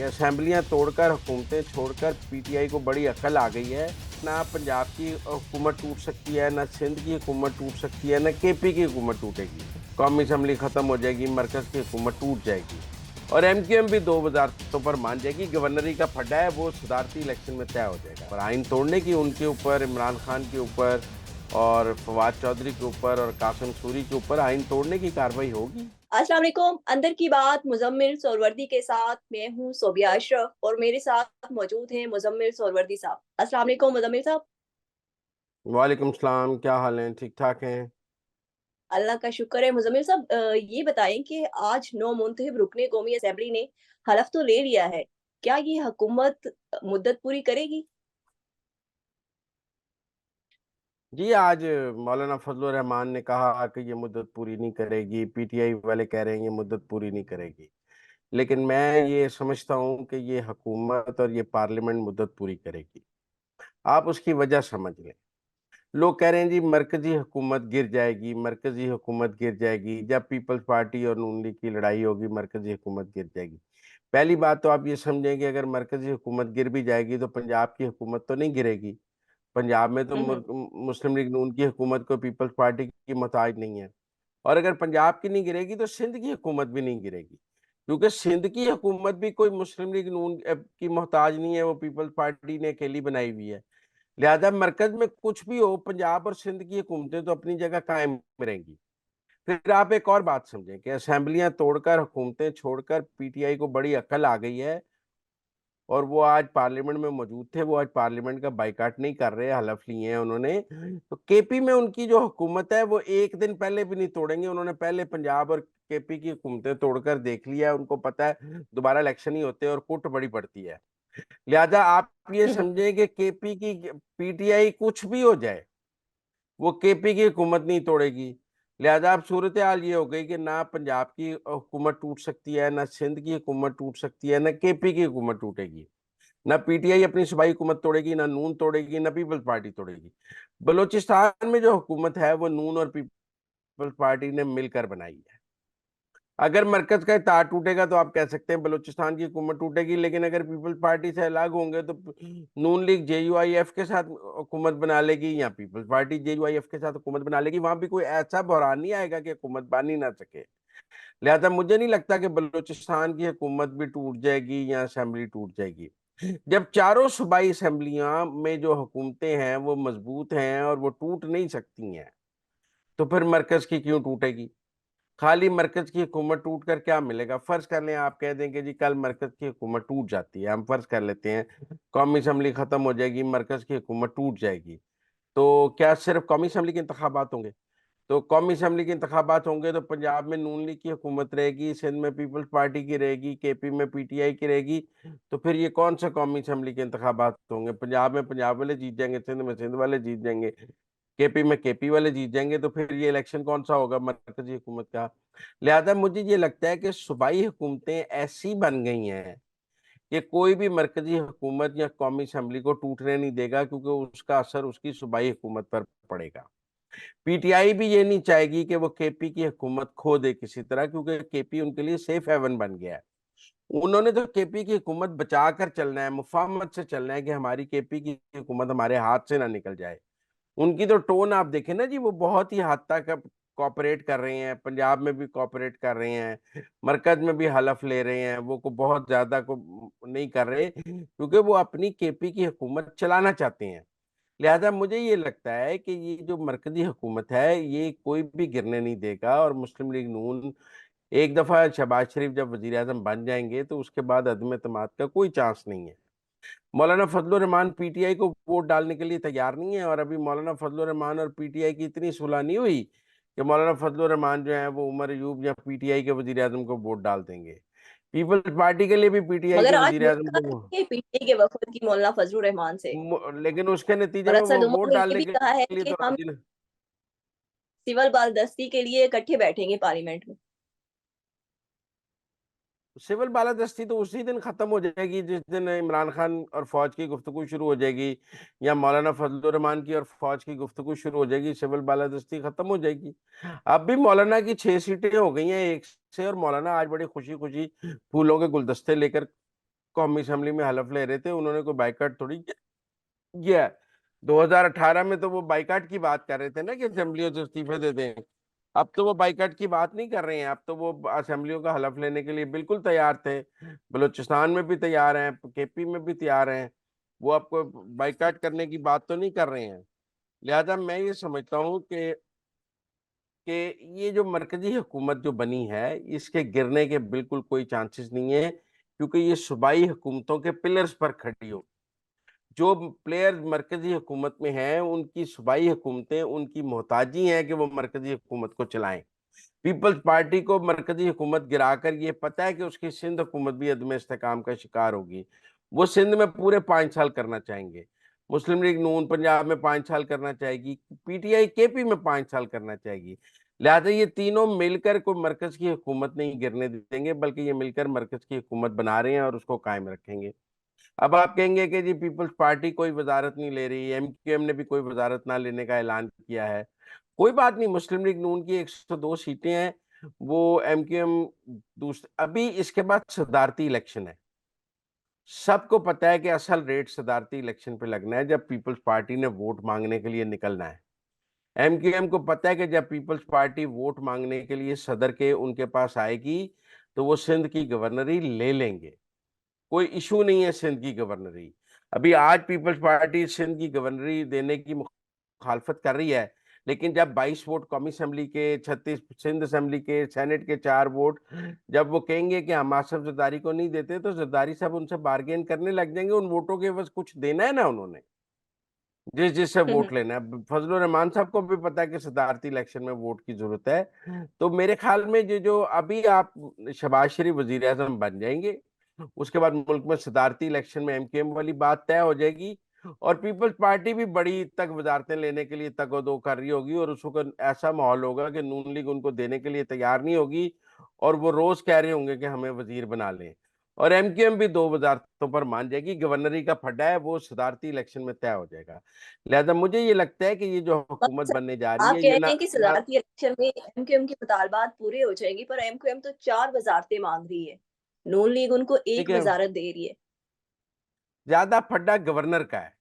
कि असेंबलियां तोड़कर हुकूमतें छोड़कर पीटीआई को बड़ी अकल आ गई है। ना पंजाब की हुकूमत टूट सकती है, ना सिंध की हुकूमत टूट सकती है, ना केपी की हुकूमत टूटेगी। कौमी असम्बली खत्म हो जाएगी, मरकज की हुकूमत टूट जाएगी और एमक्यूएम भी दो वजारतों पर मान जाएगी। गवर्नरी का फड्डा है वो सदारती इलेक्शन में तय हो जाएगा। और आइन तोड़ने की उनके ऊपर, इमरान खान के ऊपर और फवाद चौधरी के ऊपर और कासिम सूरी के ऊपर आइन तोड़ने की कार्रवाई होगी। अस्सलाम वालेकुम। अंदर की बात मुज़म्मिल सोहरवर्दी के साथ मैं हूँ सोबिया अशरफ और मेरे साथ मौजूद हैं मुज़म्मिल सोहरवर्दी साहब। अस्सलाम वालेकुम मुज़म्मिल साहब। वालेकुम सलाम, क्या हाल है? ठीक ठाक हैं? अल्लाह का शुक्र है। मुज़म्मिल साहब ये बताएँ कि आज नौ मुंतखब रुकने कौमी असेंबली ने हलफ तो ले लिया है। क्या ये हुकूमत मुद्दत पूरी करेगी? जी, आज मौलाना फजल रहमान ने कहा कि ये मुद्दत पूरी नहीं करेगी, पीटीआई वाले कह रहे हैं ये मुद्दत पूरी नहीं करेगी। लेकिन मैं ये समझता हूँ कि ये हुकूमत और ये पार्लियामेंट मुद्दत पूरी करेगी। आप उसकी वजह समझ लें। लोग कह रहे हैं जी मरकज़ी हुकूमत गिर जाएगी, मरकज़ी हुकूमत गिर जाएगी, जब पीपल्स पार्टी और नून लीग की लड़ाई होगी मरकज़ी हुकूमत गिर जाएगी। पहली बात तो आप ये समझें कि अगर मरकज़ी हुकूमत गिर भी जाएगी तो पंजाब की हुकूमत तो नहीं गिरेगी। पंजाब में तो हुँ, हुँ। मुस्लिम लीग नून की हुकूमत को पीपल्स पार्टी की मोहताज नहीं है। और अगर पंजाब की नहीं गिरेगी तो सिंध की हुकूमत भी नहीं गिरेगी। क्योंकि सिंध की हुकूमत भी कोई मुस्लिम लीग नून की मोहताज नहीं है, वो पीपल्स पार्टी ने अकेली बनाई हुई है। लिहाजा मरकज में कुछ भी हो, पंजाब और सिंध की हुकूमतें तो अपनी जगह कायम रहेंगी। फिर आप एक और बात समझें कि असेंबलियां तोड़कर, हुकूमतें छोड़कर पीटीआई को बड़ी अकल आ गई है और वो आज पार्लियामेंट में मौजूद थे। वो आज पार्लियामेंट का बाइकाट नहीं कर रहे, हलफ लिए हैं उन्होंने। तो केपी में उनकी जो हुकूमत है वो एक दिन पहले भी नहीं तोड़ेंगे। उन्होंने पहले पंजाब और केपी की हुकूमतें तोड़कर देख लिया है। उनको पता है दोबारा इलेक्शन ही होते हैं और कुट बड़ी पड़ती है। लिहाजा आप ये हुँ, हुँ। समझें कि केपी की, पीटीआई कुछ भी हो जाए, वो केपी की हुकूमत नहीं तोड़ेगी। लिहाजा अब सूरत हाल ये हो गई कि ना पंजाब की हुकूमत टूट सकती है, ना सिंध की हुकूमत टूट सकती है, ना केपी की हुकूमत टूटेगी। ना पीटीआई अपनी सूबाई हुकूमत तोड़ेगी, ना नून तोड़ेगी, ना पीपल्स पार्टी तोड़ेगी। बलूचिस्तान में जो हुकूमत है वो नून और पीपल्स पार्टी ने मिलकर बनाई है। अगर मरकज का तार टूटेगा तो आप कह सकते हैं बलूचिस्तान की हुकूमत टूटेगी, लेकिन अगर पीपल्स पार्टी से अलग होंगे तो नून लीग जेयूआईएफ के साथ हुकूमत बना लेगी या पीपल्स पार्टी जेयूआईएफ के साथ हुकूमत बना लेगी। वहां भी कोई ऐसा बहरान नहीं आएगा कि हुकूमत बन ही ना सके। लिहाजा मुझे नहीं लगता कि बलूचिस्तान की हुकूमत भी टूट जाएगी या असेंबली टूट जाएगी। जब चारों सूबाई असेंबलियां में जो हुकूमतें हैं वो मजबूत हैं और वो टूट नहीं सकती हैं, तो फिर मरकज की क्यों टूटेगी? खाली मरकज की हुकूमत टूट कर क्या मिलेगा? फर्ज कर लें आप कह दें कि जी कल मरकज की हुकूमत टूट जाती है, हम फर्ज कर लेते हैं कौमी असम्बली खत्म हो जाएगी, मरकज की हुकूमत टूट जाएगी, तो क्या सिर्फ कौमी असम्बली के इंतखाबात होंगे? तो कौमी असम्बली के इंतखाबात होंगे तो पंजाब में नून लीग की हुकूमत रहेगी, सिंध में पीपल्स पार्टी की रहेगी, केपी में पीटीआई की रहेगी। तो फिर ये कौन सा कौमी असम्बली के इंतखाबात होंगे? पंजाब में पंजाब वाले जीत जाएंगे, सिंध में सिंध वाले जीत जाएंगे, केपी में केपी वाले जीत जाएंगे। तो फिर ये इलेक्शन कौन सा होगा मरकजी हुकूमत का? लिहाजा मुझे ये लगता है कि सूबाई हुकूमतें ऐसी बन गई हैं कि कोई भी मरकजी हुकूमत या कौमी असम्बली को टूटने नहीं देगा, क्योंकि उसका असर उसकी सूबाई हुकूमत पर पड़ेगा। पीटीआई भी ये नहीं चाहेगी कि वो केपी की हुकूमत खो दे किसी तरह, क्योंकि केपी उनके लिए सेफ हेवन बन गया है। उन्होंने तो केपी की हुकूमत बचा कर चलना है, मुफाहमत से चलना है कि हमारी केपी की हुकूमत हमारे हाथ से ना निकल जाए। उनकी तो टोन आप देखें ना जी, वो बहुत ही हद तक कॉपरेट कर रहे हैं, पंजाब में भी कॉपरेट कर रहे हैं, मरकज में भी हलफ ले रहे हैं। वो को बहुत ज्यादा को नहीं कर रहे, क्योंकि वो अपनी केपी की हुकूमत चलाना चाहते हैं। लिहाजा मुझे ये लगता है कि ये जो मरकजी हुकूमत है ये कोई भी गिरने नहीं देगा। और मुस्लिम लीग नून एक दफा शहबाज शरीफ जब वजीर आजम बन जाएंगे तो उसके बाद अदम एतमाद का कोई चांस नहीं है। मौलाना फजल रहमान पीटीआई को वोट डालने के लिए तैयार नहीं है, और अभी मौलाना फजल रहमान और पीटीआई की इतनी सुलह नहीं हुई कि मौलाना फजल रहमान जो है वो उमर अयूब या पीटीआई के वजीर आजम को वोट डाल देंगे। पीपल्स पार्टी के लिए भी पीटीआई के मगर आज वजीर आजम को मुलाकात है पीटीआई के वफ़द की मौलाना फजलुर रहमान से लेकिन उसके नतीजे और में असद वो उमर वोट ने ये डालने भी के कहा है लिए कि तो हम राजी नहीं। सिविल बालदस्ती के लिए इकट्ठे बैठेंगे पार्लियामेंट में। सिविल बालादस्ती तो उसी दिन खत्म हो जाएगी जिस दिन इमरान खान और फौज की गुफ्तगू शुरू हो जाएगी, या मौलाना फजल रहमान की और फौज की गुफ्तगू शुरू हो जाएगी, सिविल बालादस्ती खत्म हो जाएगी। अब भी मौलाना की 6 सीटें हो गई हैं एक से, और मौलाना आज बड़ी खुशी खुशी फूलों के गुलदस्ते लेकर कौमी असेंबली में हलफ ले रहे थे, उन्होंने कोई बाइकाट थोड़ी किया है। 2018 में तो वो बाइकाट की बात कर रहे थे ना कि असेंबलियों से इस्तीफे दे दें। अब तो वो बाइकाट की बात नहीं कर रहे हैं, अब तो वो असेंबलियों का हलफ लेने के लिए बिल्कुल तैयार थे। बलूचिस्तान में भी तैयार हैं, केपी में भी तैयार हैं। वो आपको बाइकाट करने की बात तो नहीं कर रहे हैं। लिहाजा मैं ये समझता हूँ कि ये जो मरकजी हुकूमत जो बनी है, इसके गिरने के बिल्कुल कोई चांसेस नहीं है, क्योंकि ये सूबाई हुकूमतों के पिलर्स पर खड़ी हो। जो प्लेयर मरकजी हुकूमत में हैं, उनकी सूबाई हुकूमतें उनकी मोहताजी हैं कि वो मरकजी हुकूमत को चलाएं। पीपल्स पार्टी को मरकजी हुकूमत गिराकर ये पता है कि उसकी सिंध हुकूमत भी अदम इस्तेकाम का शिकार होगी। वो सिंध में पूरे 5 साल करना चाहेंगे, मुस्लिम लीग नून पंजाब में 5 साल करना चाहेगी, पीटीआई केपी में 5 साल करना चाहेगी। लिहाजा ये तीनों मिलकर कोई मरकज की हुकूमत नहीं गिरने देंगे, बल्कि ये मिलकर मरकज की हुकूमत बना रहे हैं और उसको कायम रखेंगे। अब आप कहेंगे कि जी पीपल्स पार्टी कोई वजारत नहीं ले रही, एमक्यूएम ने भी कोई वजारत ना लेने का ऐलान किया है। कोई बात नहीं, मुस्लिम लीग नून की 102 सीटें हैं, वो एमक्यूएम दूसरे, अभी इसके बाद सदारती इलेक्शन है। सबको पता है कि असल रेट सदारती इलेक्शन पे लगना है जब पीपल्स पार्टी ने वोट मांगने के लिए निकलना है। एमक्यूएम को पता है कि जब पीपल्स पार्टी वोट मांगने के लिए सदर के उनके पास आएगी तो वो सिंध की गवर्नरी ले लेंगे। कोई इशू नहीं है सिंध की गवर्नरी। अभी आज पीपल्स पार्टी सिंध की गवर्नरी देने की मुखालफत कर रही है, लेकिन जब 22 वोट कौमी असेंबली के, 36 सिंध असेंबली के, सेनेट के 4 वोट जब वो कहेंगे कि हम आसफ जरदारी को नहीं देते, तो जरदारी साहब उनसे बार्गेन करने लग जाएंगे। उन वोटों के बस कुछ देना है ना उन्होंने, जिससे हुँ, हुँ। वोट लेना है। फजल रहमान साहब को भी पता है कि सदारती इलेक्शन में वोट की जरूरत है। तो मेरे ख्याल में जो जो अभी आप शहबाज शरीफ वजीर आजम बन जाएंगे, उसके बाद मुल्क में सदारती इलेक्शन में एमकेएम वाली बात तय हो जाएगी, और पीपल्स पार्टी भी बड़ी तक वजारतें लेने के लिए तगोदो कर रही होगी, और उस वक्त ऐसा माहौल होगा कि नून लीग उनको देने के लिए तैयार नहीं होगी, और वो रोज कह रहे होंगे कि हमें वजीर बना लें। और एमक्यूएम भी 2 वजारतों पर मान जाएगी। गवर्नरी का फड्डा है वो सदारती इलेक्शन में तय हो जाएगा। लिहाजा मुझे ये लगता है कि ये जो हुकूमत मतलब बनने जा रही आप है, कह ये रहे ना हैं कि ना सदारती इलेक्शन में एमक्यूएम के मुतालबात पूरे हो जाएंगे, पर एमक्यूएम तो 4 वज़ारतें माँग रही है। नून लीग उनको 1 देखिए, वज़ारत दे रही है। ज्यादा फड्डा गवर्नर का है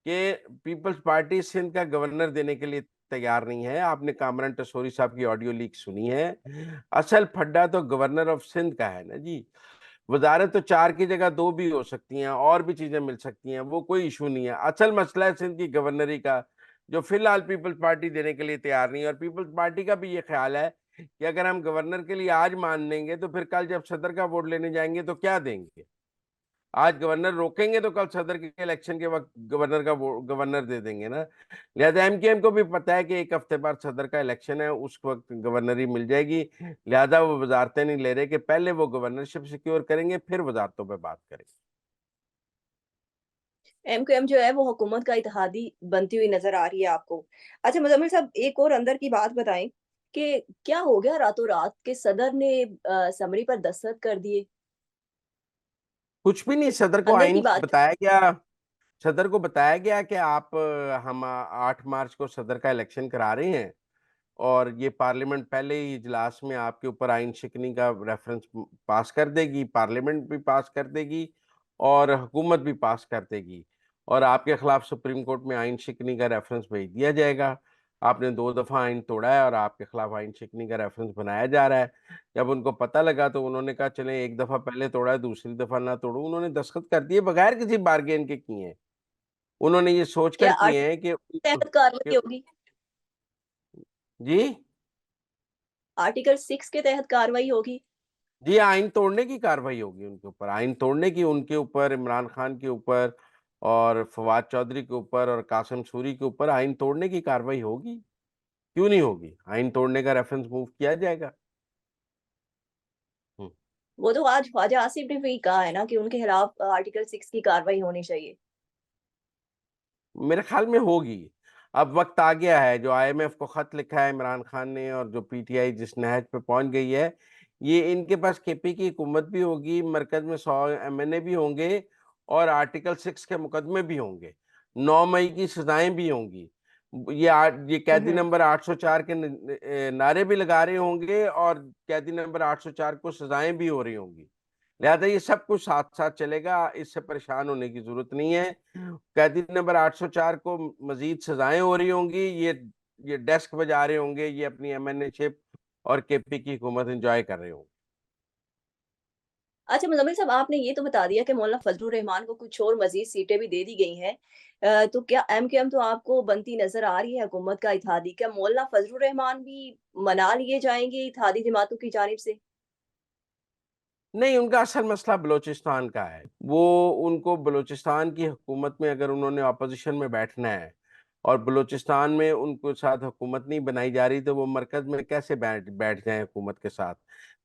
कि पीपल्स पार्टी सिंध का गवर्नर देने के लिए तैयार नहीं है। आपने कामरान टसोरी साहब की ऑडियो लीक सुनी है। असल फड्डा तो गवर्नर ऑफ सिंध का है ना जी। वजारत तो 4 की जगह 2 भी हो सकती हैं, और भी चीजें मिल सकती हैं, वो कोई इशू नहीं है। असल मसला है सिंध की गवर्नरी का, जो फिलहाल पीपल्स पार्टी देने के लिए तैयार नहीं है। और पीपल्स पार्टी का भी ये ख्याल है कि अगर हम गवर्नर के लिए आज मान लेंगे तो फिर कल जब सदर का वोट लेने जाएंगे तो क्या देंगे। आज गवर्नर रोकेंगे तो कल सदर के इलेक्शन के वक्त गवर्नर का गवर्नर दे देंगे ना। लिहाजा एमकेएम को भी पता है कि 1 हफ्ते बाद सदर का इलेक्शन है, उस वक्त गवर्नरी मिल जाएगी। लिहाजा वो वजारतें नहीं ले रहे कि पहले वो गवर्नरशिप सिक्योर करेंगे फिर वजारतों पर बात करेंगे। एमक्यूएम जो है वो हुकूमत का इत्तेहादी बनती हुई नज़र आ रही है आपको। अच्छा मुज़म्मिल साहब, एक और अंदर की बात बताएँ कि क्या हो गया रातों-रात के सदर ने समरी पर दस्तखत कर दिए? कुछ भी नहीं, सदर को अंदर की आइन बात बताया गया, सदर को बताया गया कि आप हम 8 मार्च को सदर का इलेक्शन करा रहे हैं, और ये पार्लियामेंट पहले ही इजलास में आपके ऊपर आइन शिकनी का रेफरेंस पास कर देगी, पार्लियामेंट भी पास कर देगी और हुकूमत भी पास कर देगी, और आपके खिलाफ सुप्रीम कोर्ट में आइन शिकनी का रेफरेंस भेज दिया जाएगा। आपने 2 दफा आइन तोड़ा है और आपके खिलाफ आइन शिकनी का रेफरेंस बनाया जा रहा है। जब उनको पता लगा तो उन्होंने कहा चलें 1 दफा पहले तोड़ा है, दूसरी दफा ना तोड़ो। उन्होंने दस्तखत कर दिए बगैर किसी बार्गेन के किए हैं। उन्होंने ये सोचकर क्या किए हैं आर्टिकल के तहत कार्रवाई होगी? जी, आर्टिकल 6 के तहत कार्रवाई होगी? जी आइन तोड़ने की कार्रवाई होगी उनके ऊपर, आइन तोड़ने की, उनके ऊपर, इमरान खान के ऊपर और फवाद चौधरी के ऊपर और कासिम सूरी के ऊपर आइन तोड़ने की कार्रवाई होगी। क्यों नहीं होगी, आइन तोड़ने का रेफरेंस मूव किया जाएगा। हम्म। वो तो आज ख्वाजा आसिफ ने भी कहा है ना कि उनके खिलाफ आर्टिकल 6 की कार्रवाई होनी चाहिए। मेरे ख्याल में होगी। अब वक्त आ गया है, जो आईएमएफ को खत लिखा है इमरान खान ने और जो पीटीआई जिस नहज पे पहुंच गई है, ये इनके पास केपी की हुकूमत भी होगी, मरकज में 100 एमएनए भी होंगे और आर्टिकल 6 के मुकदमे भी होंगे, 9 मई की सजाएं भी होंगी। ये कैदी हम्म। नंबर 804 के नारे भी लगा रहे होंगे और कैदी नंबर 804 को सजाएं भी हो रही होंगी। लिहाजा ये सब कुछ साथ-साथ चलेगा, इससे परेशान होने की ज़रूरत नहीं है। कैदी नंबर 804 को मज़ीद सज़ाएँ हो रही होंगी, ये डेस्क बजा रहे होंगे, ये अपनी एमएनए-शिप और केपी की हुकूमत एन्जॉय कर रहे होंगे। अच्छा मुज़म्मिल साहब, आपने ये तो बता दिया कि मौलाना फज़लुर रहमान को कुछ और मज़ीद सीटें भी दे दी गई हैं। तो क्या एमकेएम तो आपको बनती नज़र आ रही है हुकूमत का इत्तेहादी, क्या मौलाना फज़लुर रहमान भी मना लिए जाएँगे इत्तेहादी जमातों की जानिब से? नहीं, उनका असल मसला बलूचिस्तान का है। वो उनको बलूचिस्तान की हुकूमत में अगर उन्होंने ऑपोज़िशन में बैठना है और बलूचिस्तान में उनको साथ हुकूमत नहीं बनाई जा रही, तो वो मरकज़ में कैसे बैठ बैठ जाएँ हुकूमत के साथ?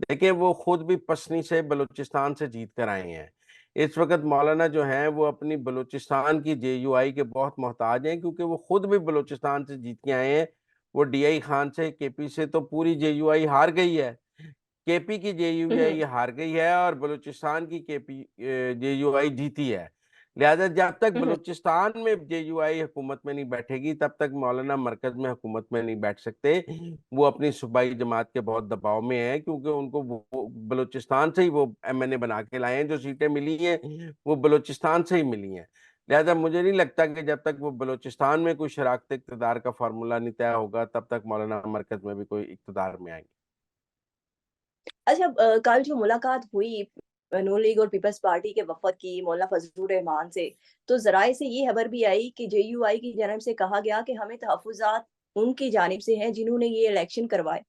देखिए, वो खुद भी पसनी से बलूचिस्तान से जीत कर आए हैं। इस वक़्त मौलाना जो हैं, वो अपनी बलूचिस्तान की जेयूआई के बहुत मोहताज हैं, क्योंकि वो खुद भी बलूचिस्तान से जीत के आए हैं। वो डीआई खान से, केपी से तो पूरी जेयूआई हार गई है। केपी की हुँ, जेयूआई हुँ। हार गई है और बलूचिस्तान की जेयूआई जीती है। लिहाजा जब तक हुँ, हुँ। बलूचिस्तान में जेयूआई हुकूमत में नहीं बैठेगी, तब तक मौलाना मरकज़ में हुकूमत में नहीं बैठ सकते। वो अपनी सूबाई जमात के बहुत दबाव में हैं, क्योंकि उनको वो बलूचिस्तान से ही वो एमएनए बना के लाए हैं, जो सीटें मिली हैं, वो बलूचिस्तान से ही मिली हैं। लिहाजा मुझे नहीं लगता कि जब तक वो बलूचिस्तान में कोई शराकत इक़्तिदार का फ़ॉर्मूला नहीं तय होगा, तब तक मौलाना मरकज़ में भी कोई इक़्तिदार में आएँगे। अच्छा, कल जो मुलाकात हुई नून लीग और पीपल्स पार्टी के वफ़द की मौलाना फज़लुर रहमान से, तो ज़राए से ये खबर भी आई कि जेयूआई की जानिब से कहा गया कि हमें तहफ़्फ़ुज़ात उनकी जानिब से हैं जिन्होंने ये इलेक्शन करवाए।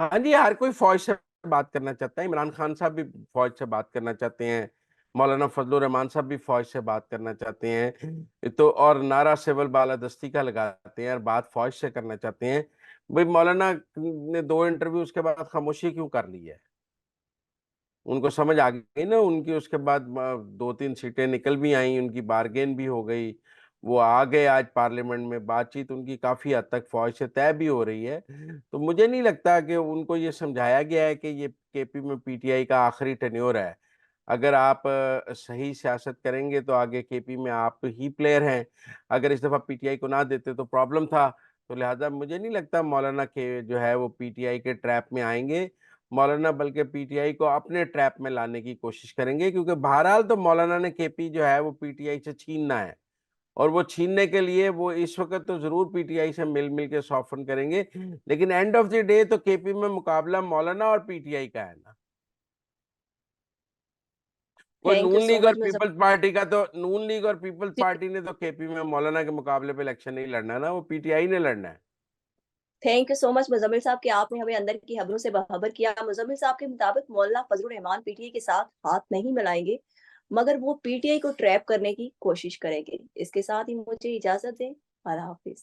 हाँ जी, हर कोई फ़ौज से बात करना चाहता है। इमरान खान साहब भी फ़ौज से बात करना चाहते हैं। मौलाना फज़लुर रहमान साहब भी फ़ौज से बात करना चाहते हैं। तो और नारा सिविल बालादस्ती का लगाते हैं और बात फ़ौज से करना चाहते हैं। भई मौलाना ने 2 इंटरव्यूज़ के बाद खामोशी क्यों कर ली है? उनको समझ आ गई ना, उनकी उसके बाद 2-3 सीटें निकल भी आईं, उनकी बार्गेन भी हो गई। वो आ गए आज पार्लियामेंट में, बातचीत उनकी काफ़ी हद तक फ़ौज से तय भी हो रही है। तो मुझे नहीं लगता कि उनको ये समझाया गया है कि ये केपी में पीटीआई का आखिरी टेन्योर है। अगर आप सही सियासत करेंगे तो आगे केपी में आप ही प्लेयर हैं। अगर इस दफ़ा पीटीआई को ना देते तो प्रॉब्लम था। तो लिहाज़ा मुझे नहीं लगता मौलाना के जो है वो पीटीआई के ट्रैप में आएँगे। मौलाना बल्कि पीटीआई को अपने ट्रैप में लाने की कोशिश करेंगे, क्योंकि बहरहाल तो मौलाना ने केपी जो है वो पीटीआई से छीनना है और वो छीनने के लिए वो इस वक़्त तो ज़रूर पीटीआई से मिल-मिल के सॉफ्टन करेंगे, लेकिन एंड ऑफ द डे तो केपी में मुकाबला मौलाना और पीटीआई का है ना। कोई thank you Noon so league और मच पीपल्स पार्टी का तो नून लीग और पीपल्स जी, पार्टी ने तो केपी में मौलाना के मुकाबले पे इलेक्शन नहीं लड़ना है ना, वो पीटीआई ने लड़ना है। Thank you so much Muzammil साहब कि आपने हमें अंदर की खबरों से बाखबर किया। मुज़म्मिल साहब के मुताबिक मौलाना फज़लुर रहमान पीटीआई के साथ हाथ नहीं मिलाएँगे, मगर वो पीटीआई को ट्रैप करने की कोशिश करेंगे। इसके साथ ही मुझे इजाज़त दें। अल्लाह हाफ़िज़।